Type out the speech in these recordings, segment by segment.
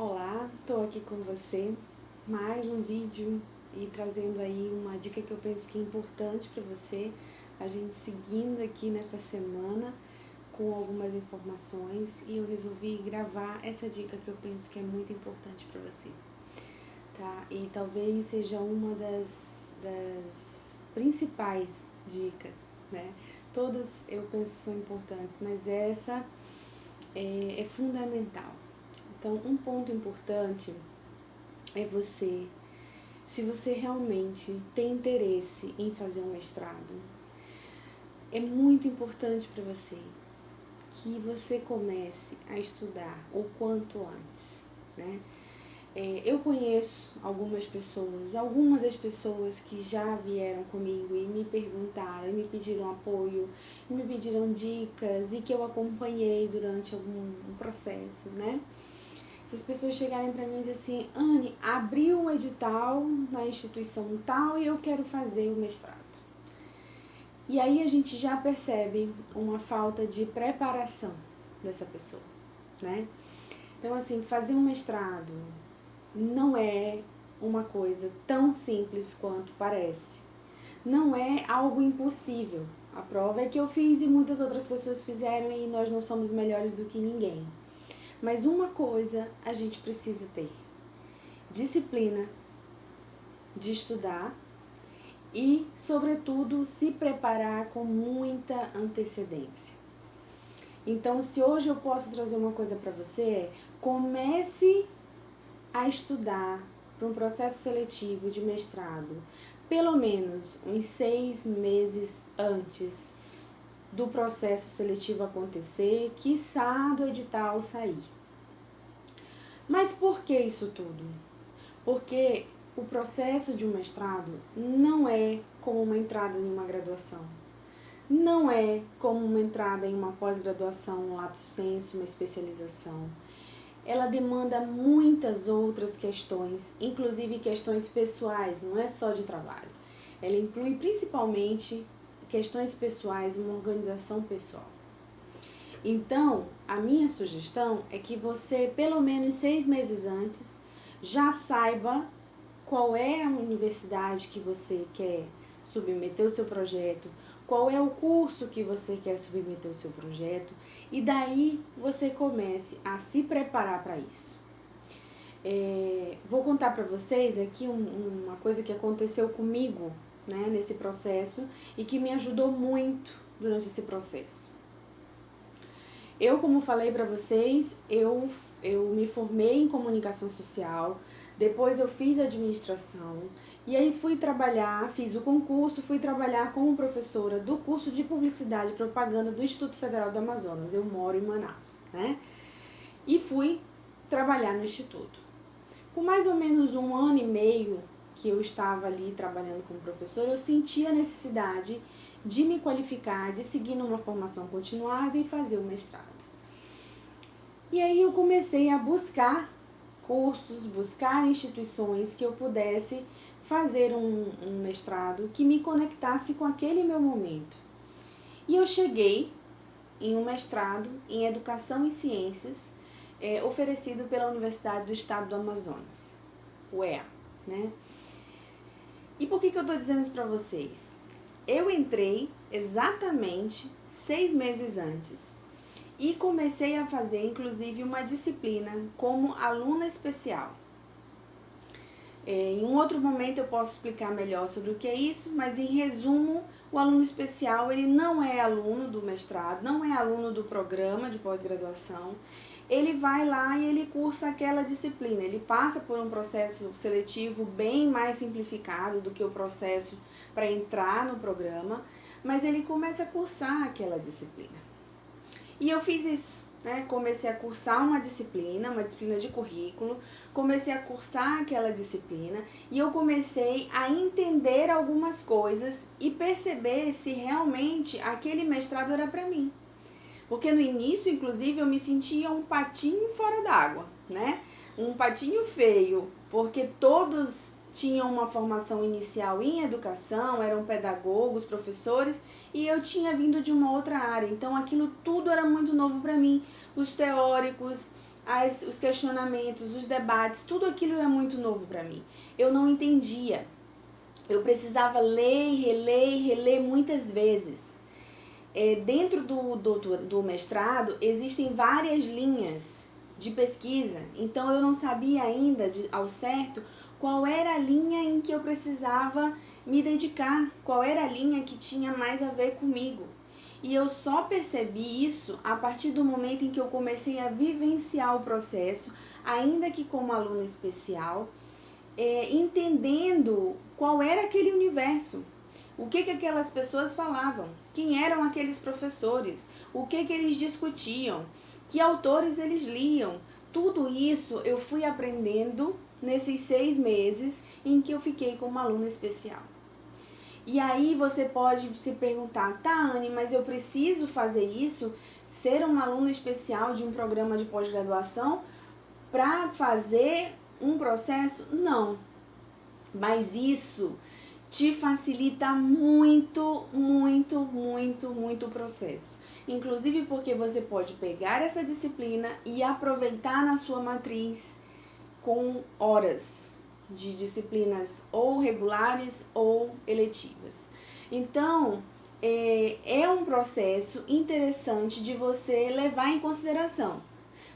Olá, estou aqui com você, mais um vídeo e trazendo aí uma dica que eu penso que é importante para você, a gente seguindo aqui nessa semana com algumas informações e eu resolvi gravar essa dica que eu penso que é muito importante para você, tá? E talvez seja uma das principais dicas, né? Todas eu penso são importantes, mas essa é fundamental. Então, um ponto importante é se você realmente tem interesse em fazer um mestrado, é muito importante para você que você comece a estudar o quanto antes, né? Eu conheço algumas das pessoas que já vieram comigo e me perguntaram, me pediram apoio, me pediram dicas e que eu acompanhei durante algum processo, né? Essas pessoas chegarem para mim e dizer assim, Anne, abriu um edital na instituição tal e eu quero fazer o mestrado. E aí a gente já percebe uma falta de preparação dessa pessoa, né? Então, assim, fazer um mestrado não é uma coisa tão simples quanto parece. Não é algo impossível. A prova é que eu fiz e muitas outras pessoas fizeram e nós não somos melhores do que ninguém. Mas uma coisa a gente precisa ter: disciplina de estudar e, sobretudo, se preparar com muita antecedência. Então, se hoje eu posso trazer uma coisa para você, comece a estudar para um processo seletivo de mestrado, pelo menos uns 6 meses antes do processo seletivo acontecer, quiçá do edital sair. Mas por que isso tudo? Porque o processo de um mestrado não é como uma entrada em uma graduação. Não é como uma entrada em uma pós-graduação, um lato sensu, uma especialização. Ela demanda muitas outras questões, inclusive questões pessoais, não é só de trabalho. Ela inclui principalmente questões pessoais, uma organização pessoal. Então, a minha sugestão é que você, pelo menos 6 meses antes, já saiba qual é a universidade que você quer submeter o seu projeto, qual é o curso que você quer submeter o seu projeto, e daí você comece a se preparar para isso. Vou contar para vocês aqui uma coisa que aconteceu comigo, né, nesse processo e que me ajudou muito durante esse processo. Eu, como falei para vocês, eu me formei em comunicação social, depois eu fiz administração, e aí fui trabalhar, fiz o concurso, fui trabalhar como professora do curso de Publicidade e Propaganda do Instituto Federal do Amazonas. Eu moro em Manaus, né? E fui trabalhar no Instituto. Com mais ou menos 1 ano e meio que eu estava ali trabalhando como professora, eu senti a necessidade de me qualificar, de seguir numa formação continuada e fazer o mestrado. E aí eu comecei a buscar cursos, buscar instituições que eu pudesse fazer um mestrado que me conectasse com aquele meu momento. E eu cheguei em um mestrado em Educação e Ciências, oferecido pela Universidade do Estado do Amazonas, UEA, né? E por que eu estou dizendo isso para vocês? Eu entrei exatamente 6 meses antes e comecei a fazer, inclusive, uma disciplina como aluna especial. Em um outro momento eu posso explicar melhor sobre o que é isso, mas em resumo, o aluno especial ele não é aluno do mestrado, não é aluno do programa de pós-graduação. Ele vai lá e ele cursa aquela disciplina, ele passa por um processo seletivo bem mais simplificado do que o processo para entrar no programa, mas ele começa a cursar aquela disciplina. E eu fiz isso, né? Comecei a cursar uma disciplina de currículo, comecei a cursar aquela disciplina e eu comecei a entender algumas coisas e perceber se realmente aquele mestrado era para mim. Porque no início, inclusive, eu me sentia um patinho fora d'água, né? Um patinho feio, porque todos tinham uma formação inicial em educação, eram pedagogos, professores, e eu tinha vindo de uma outra área. Então, aquilo tudo era muito novo para mim. Os teóricos, os questionamentos, os debates, tudo aquilo era muito novo para mim. Eu não entendia. Eu precisava ler, reler e reler muitas vezes. Dentro do mestrado, existem várias linhas de pesquisa, então eu não sabia ainda ao certo qual era a linha em que eu precisava me dedicar, qual era a linha que tinha mais a ver comigo. E eu só percebi isso a partir do momento em que eu comecei a vivenciar o processo, ainda que como aluna especial, entendendo qual era aquele universo. O que aquelas pessoas falavam, quem eram aqueles professores, o que eles discutiam, que autores eles liam. Tudo isso eu fui aprendendo nesses 6 meses em que eu fiquei como aluna especial. E aí você pode se perguntar, tá, Anne, mas eu preciso fazer isso, ser uma aluna especial de um programa de pós-graduação para fazer um processo? Não. Mas isso te facilita muito, muito, muito, muito o processo. Inclusive porque você pode pegar essa disciplina e aproveitar na sua matriz com horas de disciplinas ou regulares ou eletivas. Então, é um processo interessante de você levar em consideração.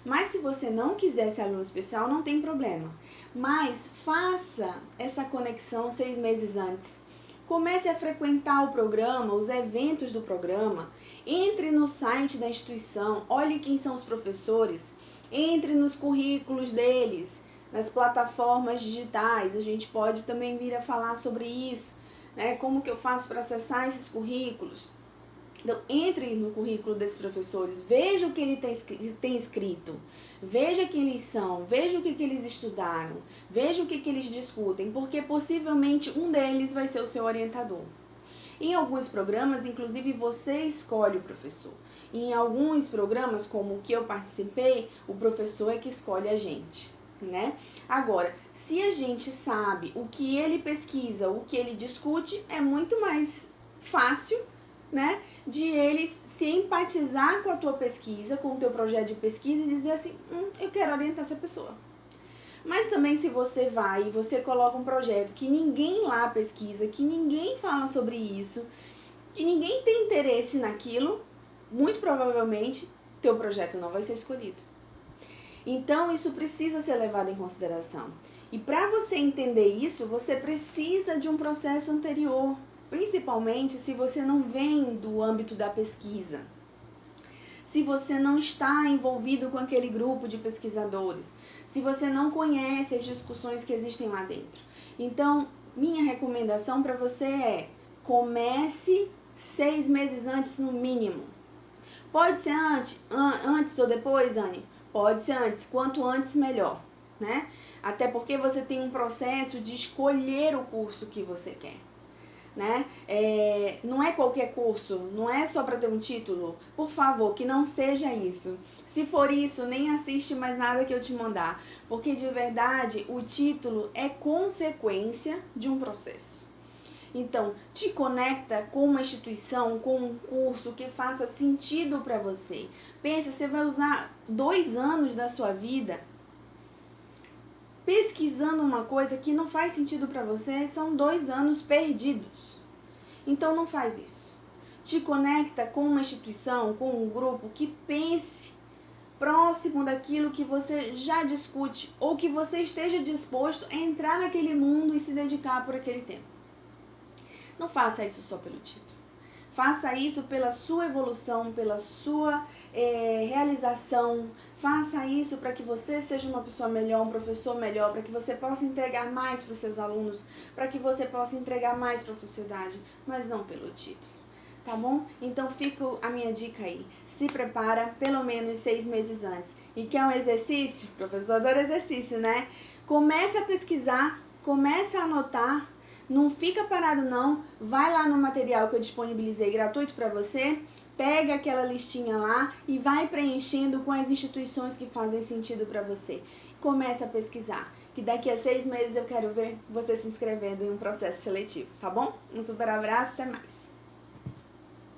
Mas se você não quiser ser aluno especial, não tem problema. Mas faça essa conexão 6 meses antes. Comece a frequentar o programa, os eventos do programa. Entre no site da instituição, olhe quem são os professores. Entre nos currículos deles, nas plataformas digitais. A gente pode também vir a falar sobre isso, né? Como que eu faço para acessar esses currículos? Então, entre no currículo desses professores, veja o que ele tem escrito, veja quem eles são, veja o que eles estudaram, veja o que eles discutem, porque possivelmente um deles vai ser o seu orientador. Em alguns programas, inclusive, você escolhe o professor. Em alguns programas, como o que eu participei, o professor é que escolhe a gente, né? Agora, se a gente sabe o que ele pesquisa, o que ele discute, é muito mais fácil, né, de eles se empatizar com a tua pesquisa, com o teu projeto de pesquisa e dizer assim, eu quero orientar essa pessoa. Mas também se você vai e você coloca um projeto que ninguém lá pesquisa, que ninguém fala sobre isso, que ninguém tem interesse naquilo, muito provavelmente teu projeto não vai ser escolhido. Então isso precisa ser levado em consideração. E para você entender isso, você precisa de um processo anterior. Principalmente se você não vem do âmbito da pesquisa, se você não está envolvido com aquele grupo de pesquisadores, se você não conhece as discussões que existem lá dentro. Então, minha recomendação para você é, comece 6 meses antes no mínimo. Pode ser antes ou depois, Anne? Pode ser antes, quanto antes melhor, né? Até porque você tem um processo de escolher o curso que você quer. Né? Não é qualquer curso, não é só para ter um título. Por favor, que não seja isso. Se for isso, nem assiste mais nada que eu te mandar, porque de verdade o título é consequência de um processo. Então, te conecta com uma instituição, com um curso que faça sentido para você. Pensa, você vai usar 2 anos da sua vida pesquisando uma coisa que não faz sentido para você, são 2 anos perdidos. Então não faz isso. Te conecta com uma instituição, com um grupo que pense próximo daquilo que você já discute ou que você esteja disposto a entrar naquele mundo e se dedicar por aquele tempo. Não faça isso só pelo título. Faça isso pela sua evolução, pela sua realização. Faça isso para que você seja uma pessoa melhor, um professor melhor, para que você possa entregar mais para os seus alunos, para que você possa entregar mais para a sociedade, mas não pelo título. Tá bom? Então fica a minha dica aí. Se prepara pelo menos 6 meses antes. E quer um exercício? O professor adora exercício, né? Comece a pesquisar, comece a anotar. Não fica parado não, vai lá no material que eu disponibilizei gratuito para você, pega aquela listinha lá e vai preenchendo com as instituições que fazem sentido para você. Comece a pesquisar, que daqui a 6 meses eu quero ver você se inscrevendo em um processo seletivo, tá bom? Um super abraço, até mais!